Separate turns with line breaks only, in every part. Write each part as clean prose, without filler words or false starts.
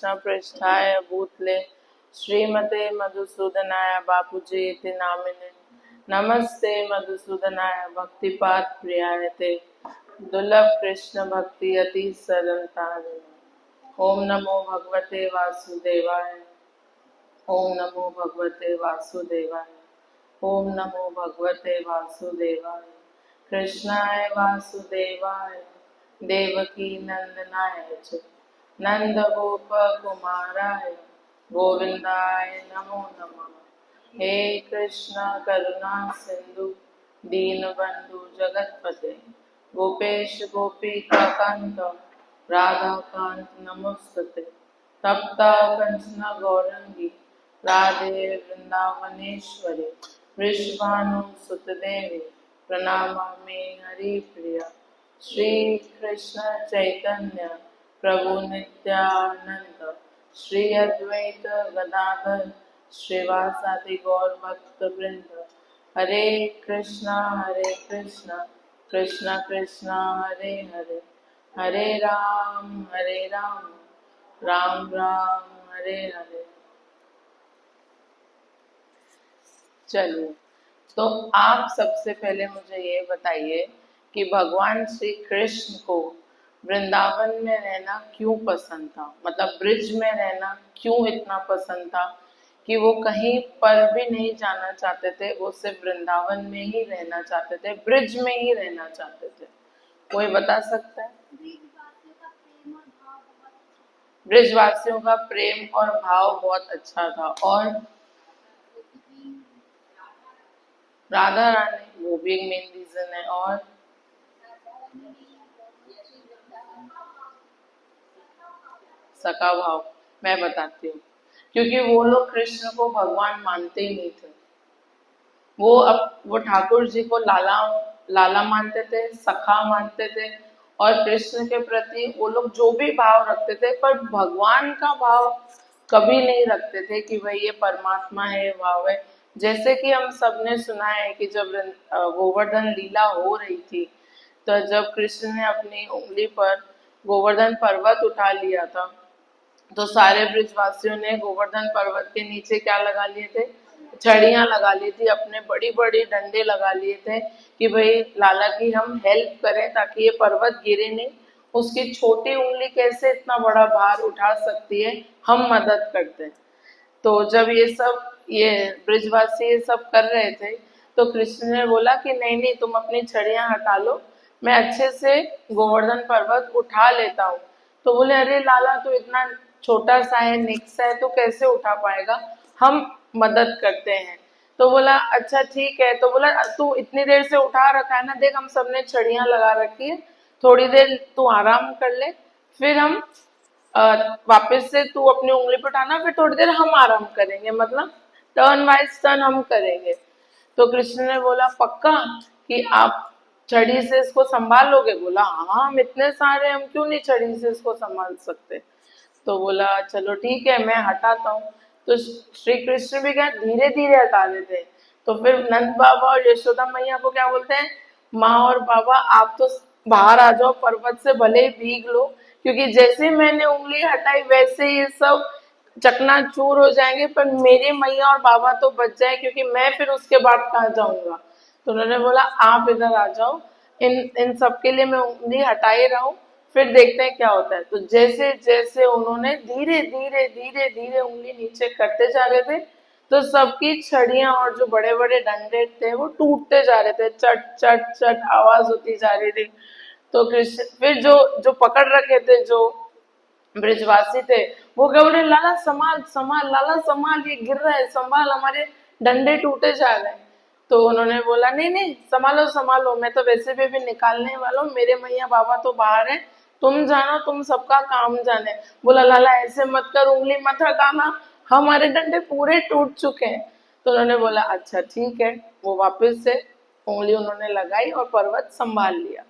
पृष्ठाय भूतले श्रीमते मधुसूदनाय बापूजी इति नामिने नमस्ते मधुसूदनाय भक्तिपाद प्रियाय ते दुर्लभ कृष्ण भक्ति अति सरलताय। ओम नमो भगवते वासुदेवाय। ओम नमो भगवते वासुदेवाय। ओम नमो भगवते वासुदेवाय। कृष्णाय वासुदेवाय देवकी नंदनाय च नंद गोप कुमाराय गोविंदाय नमो नमः। हे कृष्ण करुणा सिंधु दीनबंधु जगतपते गोपेश गोपिका कांत राधा कांत नमोस्तुते। तप्ता कंचन गौरंगी राधे वृंदावनेश्वरी वृषभानुसुतदेवी प्रणमामि हरिप्रिया। श्री कृष्ण चैतन्य प्रभु नित्यानंद श्री अद्वैत गदाधर श्रीवासादि गौर भक्त वृंद। हरे कृष्णा कृष्ण कृष्ण हरे हरे, हरे राम राम राम हरे हरे। चलिए, तो आप सबसे पहले मुझे ये बताइए कि भगवान श्री कृष्ण को वृंदावन में रहना क्यों पसंद था, मतलब ब्रिज में रहना क्यों इतना पसंद था कि वो कहीं पर भी नहीं जाना चाहते थे, वो सिर्फ वृंदावन में ही रहना चाहते थे, ब्रिज में ही रहना चाहते थे। कोई बता सकता है? ब्रिजवासियों का प्रेम और भाव बहुत अच्छा था, और राधा रानी, वो भी एक मेन रीजन है। और सका भाव मैं बताती हूँ, क्योंकि वो लोग कृष्ण को भगवान मानते ही नहीं थे। वो ठाकुर जी को लाला मानते थे, सखा मानते थे, और कृष्ण के प्रति वो लोग जो भी भाव रखते थे, पर भगवान का भाव कभी नहीं रखते थे कि भाई ये परमात्मा है, भाव है। जैसे कि हम सबने सुना है कि जब गोवर्धन लीला हो रही थी, तो जब कृष्ण ने अपनी उंगली पर गोवर्धन पर्वत उठा लिया था, तो सारे ब्रिजवासियों ने गोवर्धन पर्वत के नीचे क्या लगा लिए थे? छड़ियां लगा ली थी, अपने बड़ी बड़ी डंडे लगा लिए थे कि भाई लाला की हम हेल्प करें ताकि ये पर्वत गिरे नहीं। उसकी छोटी उंगली कैसे इतना बड़ा भार उठा सकती है, हम मदद करते हैं। तो जब ये ब्रिजवासी ये सब कर रहे थे, तो कृष्ण ने बोला कि नहीं नहीं, तुम अपनी छड़ियां हटा लो, मैं अच्छे से गोवर्धन पर्वत उठा लेता हूँ। तो बोले अरे लाला, तो इतना छोटा सा है, निक्सा है, तो कैसे उठा पाएगा, हम मदद करते हैं। तो बोला अच्छा ठीक है। तो बोला तू इतनी देर से उठा रखा है ना, देख हम सबने छड़ियां लगा रखी है, थोड़ी देर तू आराम कर ले, फिर हम वापस से तू अपनी उंगली पे उठाना, फिर थोड़ी देर हम आराम करेंगे, मतलब टर्न वाइज टर्न हम करेंगे। तो कृष्ण ने बोला पक्का कि आप छड़ी से इसको संभाल लोगे? बोला हाँ, हम इतने सारे, हम क्यों नहीं छड़ी से इसको संभाल सकते। तो बोला चलो ठीक है, मैं हटाता हूँ। तो श्री कृष्ण भी क्या धीरे धीरे हटा देते हैं। तो फिर नंद बाबा और यशोदा मैया को क्या बोलते हैं, माँ और बाबा आप तो बाहर आ जाओ, पर्वत से भले ही भीग लो, क्योंकि जैसे मैंने उंगली हटाई वैसे ही सब चकनाचूर हो जाएंगे, पर मेरी मैया और बाबा तो बच जाए, क्योंकि मैं फिर उसके बाद कहाँ जाऊंगा। तो उन्होंने बोला आप इधर आ जाओ, इन इन सबके लिए मैं उंगली हटाए रहा हूँ, फिर देखते हैं क्या होता है। तो जैसे जैसे उन्होंने धीरे धीरे धीरे धीरे उंगली नीचे करते जा रहे थे, तो सबकी छड़ियां और जो बड़े बड़े डंडे थे वो टूटते जा रहे थे, चट चट चट आवाज होती जा रही थी। तो कृष्ण फिर जो जो पकड़ रखे थे, जो ब्रिजवासी थे, वो क्या बोले, लाला संभाल संभाल, लाला संभाल, ये गिर रहा है, संभाल, हमारे डंडे टूटे जा रहे हैं। तो उन्होंने बोला नहीं नहीं, संभालो संभालो, मैं तो वैसे भी निकालने वाला हूँ, मेरे मैया बाबा तो बाहर है, तुम जानो, तुम सबका काम जाने। बोला लाला ऐसे मत कर, उंगली मत हटाना, हमारे डंडे पूरे टूट चुके हैं। तो उन्होंने बोला अच्छा ठीक है। वो वापस से उंगली उन्होंने लगाई और पर्वत संभाल लिया।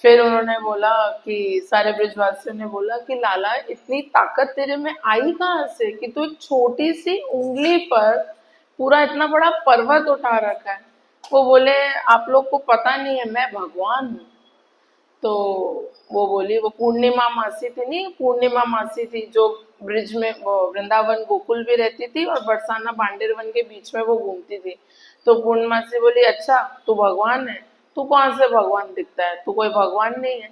फिर उन्होंने बोला कि सारे ब्रिजवासियों ने बोला कि लाला इतनी ताकत तेरे में आई कहाँ से कि तू एक छोटी सी उंगली पर पूरा इतना बड़ा पर्वत उठा रखा है। वो बोले आप लोग को पता नहीं है, मैं भगवान हूँ। तो वो बोली, वो पूर्णिमा मासी थी, नहीं पूर्णिमा मासी थी जो ब्रिज में वो वृंदावन गोकुल भी रहती थी और बरसाना बांडेर वन के बीच में वो घूमती थी। तो पूर्णमासी बोली, अच्छा तू भगवान है? तू कौन से भगवान दिखता है, तू कोई भगवान नहीं है।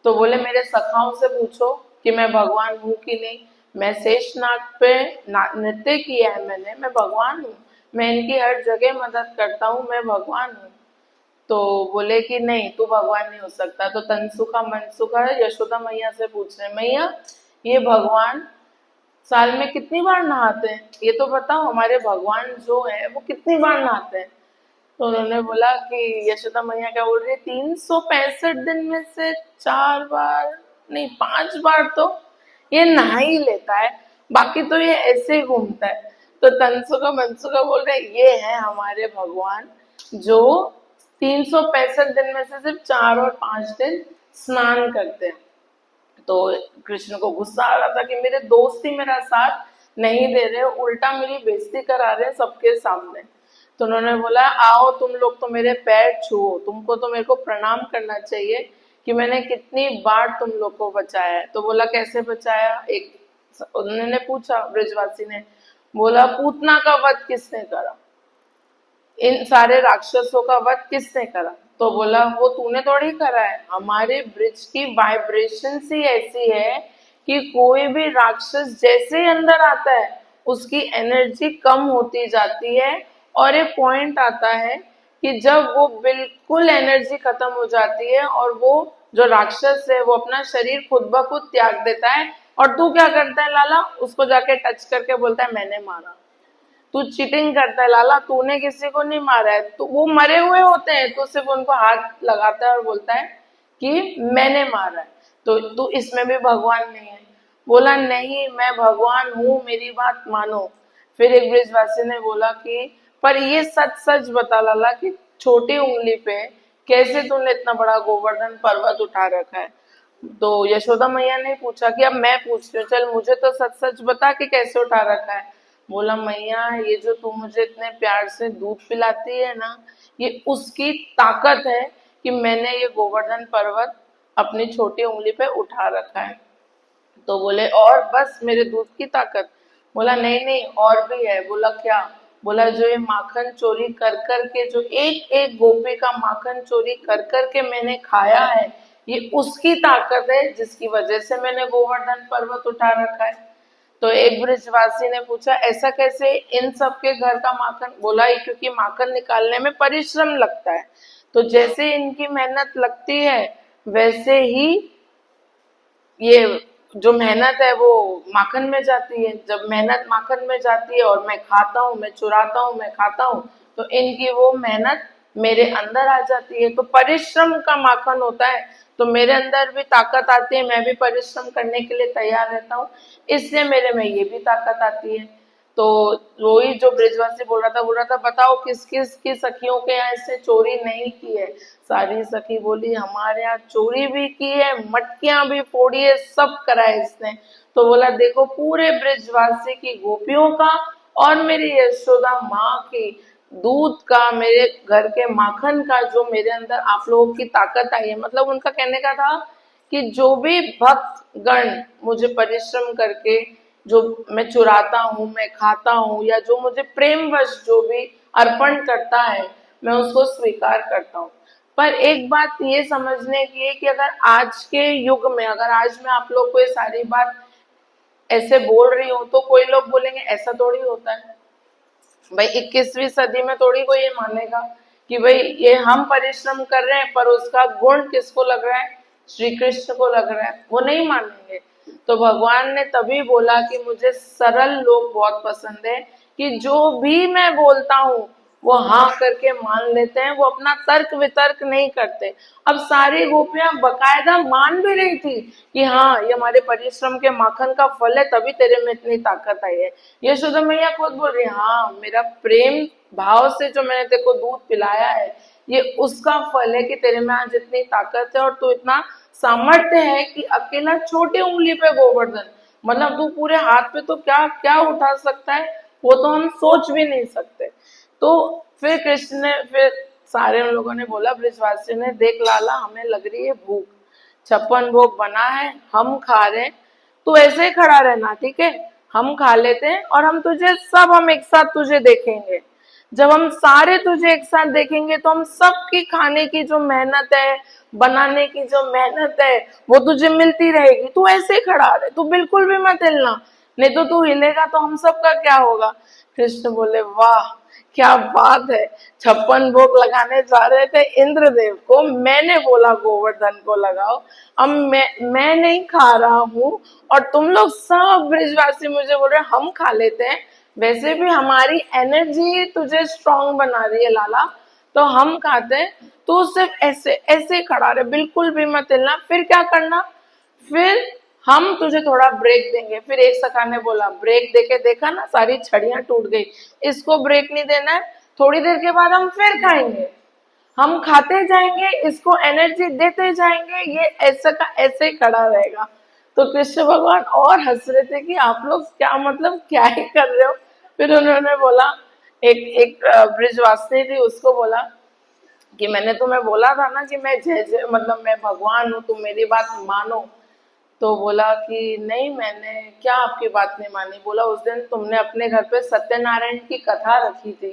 तो बोले मेरे सखाओं से पूछो कि मैं भगवान हूँ कि नहीं। मैं शेषनाग पे नृत्य किया है मैंने, मैं भगवान हूँ। मैं इनकी हर जगह मदद करता हूँ, मैं भगवान हूँ। तो बोले कि नहीं, तू भगवान नहीं हो सकता। तो तनसुखा मनसुखा यशोदा मैया से पूछ रहे, मैया ये भगवान साल में कितनी बार नहाते हैं, ये तो बताओ, हमारे भगवान जो है वो कितनी बार नहाते हैं। तो उन्होंने बोला कि यशोदा मैया क्या बोल रही है, 365 दिन में से 4 बार नहीं 5 बार तो ये नहा ही लेता है, बाकी तो ये ऐसे ही घूमता है। तो तनसुखा मनसुखा बोल रहे ये है हमारे भगवान जो 365 दिन में से सिर्फ 4 और 5 दिन स्नान करते हैं। तो कृष्ण को गुस्सा आ रहा था कि मेरे दोस्त ही मेरा साथ नहीं दे रहे, उल्टा मेरी बेइज्जती करा रहे हैं सबके सामने। तो उन्होंने बोला, आओ तुम लोग तो मेरे पैर छुओ, तुमको तो मेरे को प्रणाम करना चाहिए कि मैंने कितनी बार तुम लोग को बचाया है। तो बोला कैसे बचाया? एक उन्होंने पूछा, ब्रजवासी ने बोला, पूतना का वध किसने करा, इन सारे राक्षसों का वध किसने करा? तो बोला वो तूने थोड़ी करा है, हमारे ब्रिज की वाइब्रेशन ही ऐसी है कि कोई भी राक्षस जैसे ही अंदर आता है उसकी एनर्जी कम होती जाती है, और एक पॉइंट आता है कि जब वो बिल्कुल एनर्जी खत्म हो जाती है और वो जो राक्षस है वो अपना शरीर खुद ब खुद त्याग देता है, और तू क्या करता है लाला, उसको जाके टच करके बोलता है मैंने मारा। तू चीटिंग करता है लाला, तूने किसी को नहीं मारा है, तो वो मरे हुए होते हैं, तो सिर्फ उनको हाथ लगाता है और बोलता है कि मैंने मारा है। तो तू इसमें भी भगवान नहीं है। बोला नहीं, मैं भगवान हूँ, मेरी बात मानो। फिर एक ब्रिजवासी ने बोला कि पर ये सच सच बता लाला कि छोटी उंगली पे कैसे तूने इतना बड़ा गोवर्धन पर्वत उठा रखा है। तो यशोदा मैया ने पूछा कि अब मैं पूछती हूँ, चल मुझे तो सच सच बता कि कैसे उठा रखा है। बोला मैया ये जो तू मुझे इतने प्यार से दूध पिलाती है ना, ये उसकी ताकत है कि मैंने ये गोवर्धन पर्वत अपनी छोटी उंगली पे उठा रखा है। तो बोले और बस मेरे दूध की ताकत? बोला नहीं नहीं और भी है। बोला क्या? बोला जो ये माखन चोरी कर कर के, जो एक एक गोपी का माखन चोरी कर कर के मैंने खाया है, ये उसकी ताकत है जिसकी वजह से मैंने गोवर्धन पर्वत उठा रखा है। तो एक ब्रिजवासी ने पूछा ऐसा कैसे, इन सबके घर का माखन? बोला ये क्योंकि माखन निकालने में परिश्रम लगता है, तो जैसे इनकी मेहनत लगती है वैसे ही ये जो मेहनत है वो माखन में जाती है। जब मेहनत माखन में जाती है और मैं खाता हूँ, मैं चुराता हूँ, मैं खाता हूँ, तो इनकी वो मेहनत मेरे अंदर आ जाती है। तो परिश्रम का माखन होता है, तो मेरे अंदर भी ताकत आती है, मैं भी परिश्रम करने के लिए तैयार रहता हूँ, इसलिए मेरे में ये भी ताकत आती है। तो वही जो ब्रिजवासी बोल रहा था बताओ किस किस की सखियों के यहाँ इससे चोरी नहीं की है। सारी सखी बोली हमारे यहाँ चोरी भी की है, मटकियां भी फोड़ी है, सब करा है इसने। तो बोला देखो पूरे ब्रिजवासी की गोपियों का और मेरी यशोदा माँ की दूध का, मेरे घर के माखन का जो मेरे अंदर आप लोगों की ताकत आई है। मतलब उनका कहने का था कि जो भी भक्त गण मुझे परिश्रम करके, जो मैं चुराता हूँ, मैं खाता हूँ, या जो मुझे प्रेमवश जो भी अर्पण करता है मैं उसको स्वीकार करता हूँ। पर एक बात ये समझने की है कि अगर आज के युग में, अगर आज मैं आप लोग को ये सारी बात ऐसे बोल रही हूँ तो कोई लोग बोलेंगे ऐसा थोड़ी होता है भाई, 21वीं सदी में थोड़ी कोई ये मानेगा कि भाई ये हम परिश्रम कर रहे हैं पर उसका गुण किसको लग रहा है, श्री कृष्ण को लग रहा है, वो नहीं मानेंगे। तो भगवान ने तभी बोला कि मुझे सरल लोग बहुत पसंद है, कि जो भी मैं बोलता हूँ वो हाँ करके मान लेते हैं, वो अपना तर्क वितर्क नहीं करते। अब सारी गोपियां बकायदा मान भी रही थी कि हाँ ये हमारे परिश्रम के माखन का फल है, तभी तेरे में इतनी ताकत आई है। यशोदा मैया खुद बोल रही है हाँ मेरा प्रेम भाव से जो मैंने तेरे को दूध पिलाया है ये उसका फल है कि तेरे में आज इतनी ताकत है और तू इतना सामर्थ्य है कि अकेला छोटी उंगली पे गोवर्धन, मतलब तू पूरे हाथ पे तो क्या क्या उठा सकता है, वो तो हम सोच भी नहीं सकते। तो फिर कृष्ण ने, फिर सारे उन लोगों ने बोला, ब्रिजवासियों ने, देख लाला हमें लग रही है भूख, 56 भोग बना है हम खा रहे हैं, तू ऐसे ही खड़ा रहना, ठीक है, हम खा लेते हैं और हम एक साथ तुझे देखेंगे। जब हम सारे तुझे एक साथ देखेंगे तो हम सबकी खाने की जो मेहनत है, बनाने की जो मेहनत है, वो तुझे मिलती रहेगी। तू ऐसे ही खड़ा रहे, तू बिल्कुल भी मत हिलना, नहीं तो तू हिलेगा तो हम सबका क्या होगा। कृष्ण बोले, वाह क्या बात है, 56 भोग लगाने जा रहे थे इंद्रदेव को, मैंने बोला गोवर्धन को लगाओ, अब मैं नहीं खा रहा हूँ और तुम लोग सब ब्रिजवासी मुझे बोल रहे हम खा लेते हैं। वैसे भी हमारी एनर्जी तुझे स्ट्रांग बना रही है लाला, तो हम खाते हैं। तो सिर्फ ऐसे ऐसे खड़ा रहे, बिल्कुल भी मत हिलना। फिर क्या करना, फिर हम तुझे थोड़ा ब्रेक देंगे। फिर एक सखा ने बोला, ब्रेक देके देखा ना, सारी छड़ियां टूट गई, इसको ब्रेक नहीं देना है, थोड़ी देर के बाद हम फिर खाएंगे, हम खाते जाएंगे, इसको एनर्जी देते जाएंगे, ये ऐसा का ऐसे ही खड़ा रहेगा। तो कृष्ण भगवान और हंस रहे थे कि आप लोग क्या मतलब क्या ही कर रहे हो। फिर उन्होंने बोला, एक एक ब्रिजवासिनी थी, उसको बोला कि मैंने तुम्हें बोला था ना कि मैं जय जय मतलब मैं भगवान हूँ, तुम मेरी बात मानो। तो बोला कि नहीं, मैंने क्या आपकी बात नहीं मानी। बोला, उस दिन तुमने अपने घर पे सत्यनारायण की कथा रखी थी,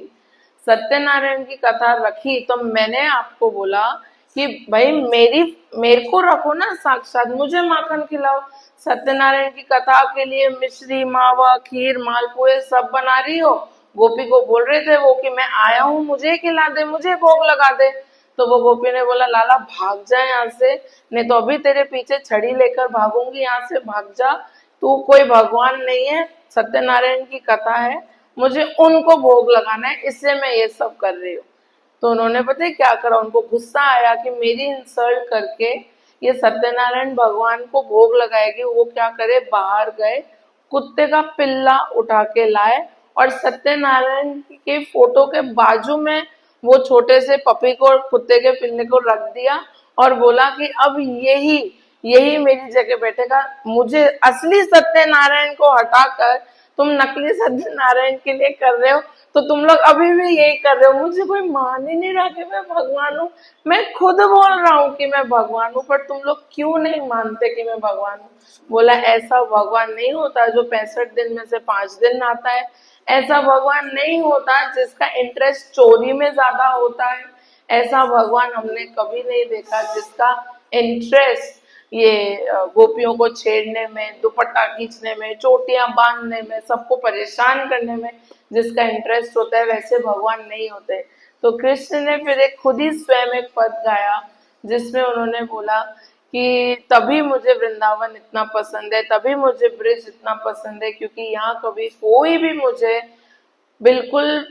सत्यनारायण की कथा रखी तो मैंने आपको बोला कि भाई मेरे को रखो ना, साक्षात मुझे माखन खिलाओ। सत्यनारायण की कथा के लिए मिश्री मावा खीर मालपुए सब बना रही हो, गोपी को बोल रहे थे वो कि मैं आया हूँ मुझे खिला दे, मुझे भोग लगा दे। तो वो गोपी ने बोला, लाला भाग जा यहाँ से, नहीं तो अभी तेरे पीछे छड़ी लेकर भागूंगी, यहाँ से भाग जा, तू कोई भगवान नहीं है, सत्यनारायण की कथा है, मुझे उनको भोग लगाना है, इसलिए मैं ये सब कर रही हूँ। तो उन्होंने पता है क्या करा, उनको गुस्सा आया कि मेरी इंसल्ट करके ये सत्यनारायण भगवान को भोग लगाएगी। वो क्या करे, बाहर गए, कुत्ते का पिल्ला उठा के लाए और सत्यनारायण के फोटो के बाजू में वो छोटे से पपी को, कुत्ते के पिल्ले को रख दिया और बोला कि अब यही यही मेरी जगह बैठेगा। मुझे असली सत्यनारायण को हटाकर तुम नकली सत्यनारायण के लिए कर रहे हो, तो तुम लोग अभी भी यही कर रहे हो। मुझे कोई मान ही नहीं रहा कि मैं भगवान हूँ, मैं खुद बोल रहा हूँ कि मैं भगवान हूँ, पर तुम लोग क्यों नहीं मानते कि मैं भगवान हूँ। बोला, ऐसा भगवान नहीं होता जो 65 दिन में से 5 दिन आता है, ऐसा भगवान नहीं होता जिसका इंटरेस्ट चोरी में ज्यादा होता है, ऐसा भगवान हमने कभी नहीं देखा जिसका इंटरेस्ट ये गोपियों को छेड़ने में, दुपट्टा खींचने में, चोटियां बांधने में, सबको परेशान करने में जिसका इंटरेस्ट होता है, वैसे भगवान नहीं होते। तो कृष्ण ने फिर एक खुद ही स्वयं एक पद गाया जिसमें उन्होंने बोला कि तभी मुझे वृंदावन इतना पसंद है, तभी मुझे ब्रिज इतना पसंद है, क्योंकि यहाँ कभी कोई भी मुझे बिल्कुल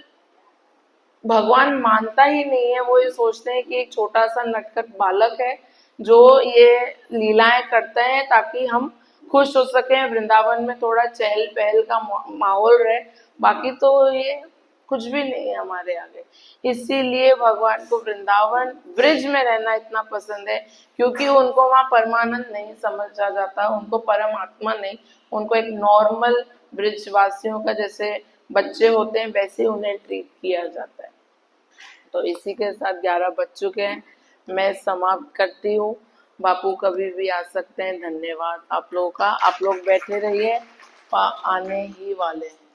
भगवान मानता ही नहीं है। वो ये सोचते हैं कि एक छोटा सा नटखट बालक है जो ये लीलाएं करते हैं ताकि हम खुश हो सकें, वृंदावन में थोड़ा चहल पहल का माहौल रहे, बाकी तो ये कुछ भी नहीं है हमारे आगे। इसीलिए भगवान को वृंदावन ब्रिज में रहना इतना पसंद है, क्योंकि उनको वहाँ परमानंद नहीं समझा जाता, उनको परमात्मा नहीं, उनको एक नॉर्मल ब्रिजवासियों का जैसे बच्चे होते हैं वैसे उन्हें ट्रीट किया जाता है। तो इसी के साथ 11 बज चुके हैं, मैं समाप्त करती हूँ। बापू कभी भी आ सकते हैं। धन्यवाद आप लोगों का, आप लोग बैठे रहिए, आने ही वाले हैं।